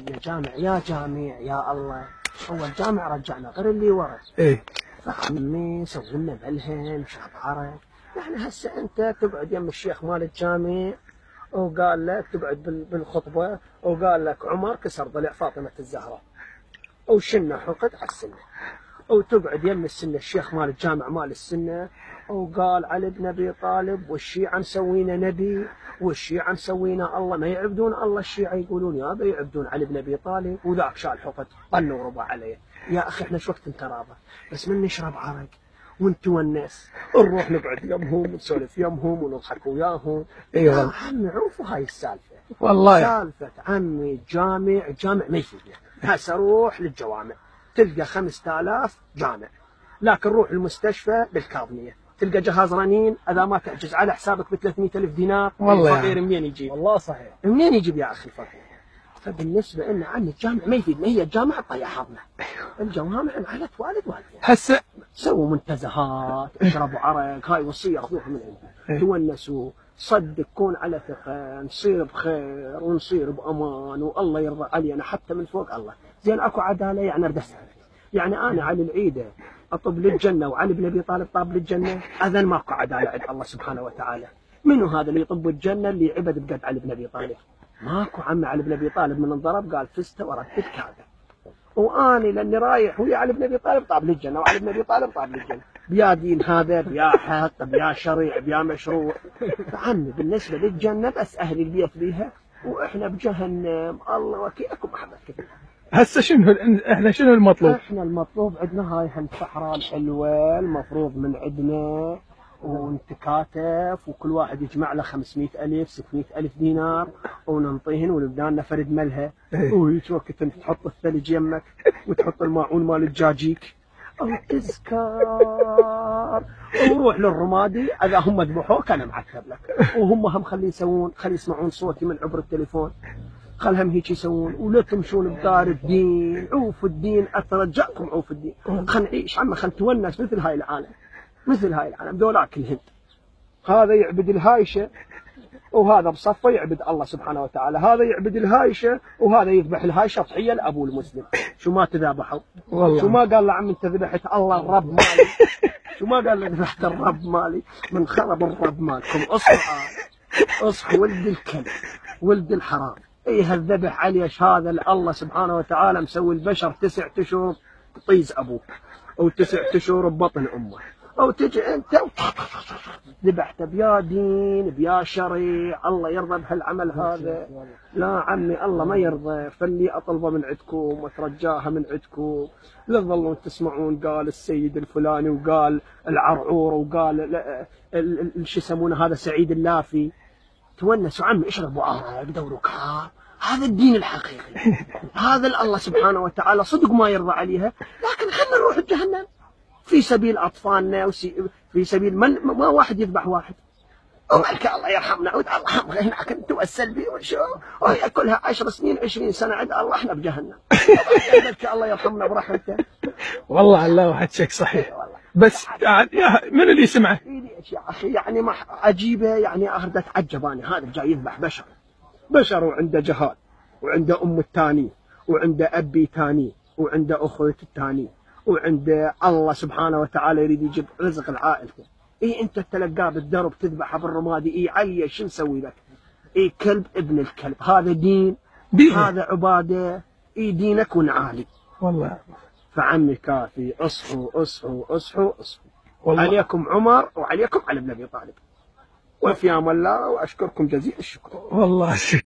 يا جامع يا جامع يا الله، هو الجامع رجعنا غير اللي ورا. ايه فعمي سوي لنا ملهم شرب عرق. يعني هسه انت تقعد يم الشيخ مال الجامع وقال لك تقعد بالخطبه وقال لك عمر كسر ضلع فاطمه الزهراء وشنا حقد على السنه، وتقعد يم السنه الشيخ مال الجامع مال السنه وقال علي بن ابي طالب والشيعه مسوينا نبي والشيعه مسوينا الله، ما يعبدون الله الشيعه يقولون يابا يعبدون علي بن ابي طالب، وذاك شال حقد طن وربع عليه. يا اخي احنا شو وقت انتراضه، بس من نشرب عرق ونتونس نروح نقعد يمهم ونسولف يمهم ونضحك وياهم. ايوه يا عمي عوفوا هاي السالفه والله سالفه عمي جامع ما يفيدنا. هسه روح للجوامع تلقى 5000 جامع، لكن روح المستشفى بالكاظميه تلقى جهاز رنين اذا ما تعجز على حسابك ب 300,000 دينار. والله الفقير منين يجيب؟ والله صحيح، منين يجيب يا اخي الفقير؟ فبالنسبه لنا عن الجامع ما يفيدنا، هي الجامع تطيح حظنا. الجوامع على والد والدين هسه سووا منتزهات، اشربوا عرق، هاي وصيه خذوها من عندي، تونسوا، صدق كون على ثقه، نصير بخير ونصير بامان والله يرضى علينا حتى من فوق الله. زين اكو عداله يعني ارد اسالك، يعني انا على العيده اطب للجنه وعلي بن ابي طالب طاب للجنه؟ اذن ماكو عداله عند الله سبحانه وتعالى. منو هذا اللي يطب الجنه اللي عبد بقد علي بن ابي طالب؟ ماكو. عمي علي بن ابي طالب من انضرب قال فزت وردت كذا، واني لاني رايح ويا علي بن ابي طالب طاب للجنه وعلي بن ابي طالب طاب للجنه، بيا دين هذا بيا حق بيا شريع بيا مشروع. فعمي بالنسبه للجنه بس اهل البيت بيها واحنا بجهنم، الله وكيلكم احبك كذا. هسه احنا شنو المطلوب؟ احنا المطلوب عندنا هاي هالصحراء الحلوه المفروض من عندنا ونتكاتف وكل واحد يجمع له 500,000 600,000 دينار وننطيهن ونبدا لنا فرد ملها. وهيك وقت انت تحط الثلج يمك وتحط الماعون مال الجاجيك او تذكر وروح للرمادي اذا هم ذبحوك انا معتب لك، وهم خلي يسوون خلي يسمعون صوتي من عبر التليفون، خلهم هيك يسوون ولا تمشون بدار الدين. عوف الدين اترجاكم عوف الدين، خل نعيش عم خل نتونس مثل هاي العالم، مثل هاي العالم. ذولاك الهند هذا يعبد الهايشه وهذا بصفه يعبد الله سبحانه وتعالى، هذا يعبد الهايشه وهذا يذبح الهايشه تضحيه لابو المسلم. شو ما تذبحوا؟ والله شو ما قال له عم انت ذبحت الله الرب مالي؟ شو ما قال له ذبحت الرب مالي؟ من خرب الرب مالكم. اصحوا اصحوا ولد الكلب ولد الحرام. ايه الذبح عليش هذا الله سبحانه وتعالى مسوي البشر 9 اشهر طيز ابوه او 9 اشهر ببطن امه، او تجي انت ذبحت بيا دين بيا شريع. الله يرضى بهالعمل هذا؟ لا عمي الله ما يرضى. فاللي اطلبه من عندكم واترجاها من عندكم لا تظلون تسمعون قال السيد الفلاني وقال العرعور وقال شو يسمونه هذا سعيد اللافي. تونسوا عمي اشربوا عرق دوروا كعاب، هذا الدين الحقيقي. هذا الله سبحانه وتعالى صدق ما يرضى عليها، لكن خلينا نروح جهنم في سبيل اطفالنا في سبيل ما واحد يذبح واحد. ومالك الله يرحمنا عود الله يرحمنا هناك انتم السلبي وشو وهي كلها 10 سنين 20 سنه عند الله احنا بجهنم. مالك الله يرحمنا برحمته. والله على وحدك صحيح. بس من اللي سمعه؟ يا اخي يعني ما عجيبه، يعني اخذ اتعجب انا هذا جاي يذبح بشر وعنده جهاد وعنده ام الثاني وعنده ابي ثاني وعنده اخوته الثاني وعنده الله سبحانه وتعالى يريد يجيب رزق لعائلته. اي انت تلقاه بالدرب تذبحه بالرمادي، اي علي شو نسوي لك؟ اي كلب ابن الكلب. هذا دين هذا عباده. اي دينك ونعالي والله. فعمي كافي اصحوا اصحوا اصحوا اصحوا والله. عليكم عمر وعليكم علي بن ابي طالب. وفي امان الله واشكركم جزيل الشكر. والله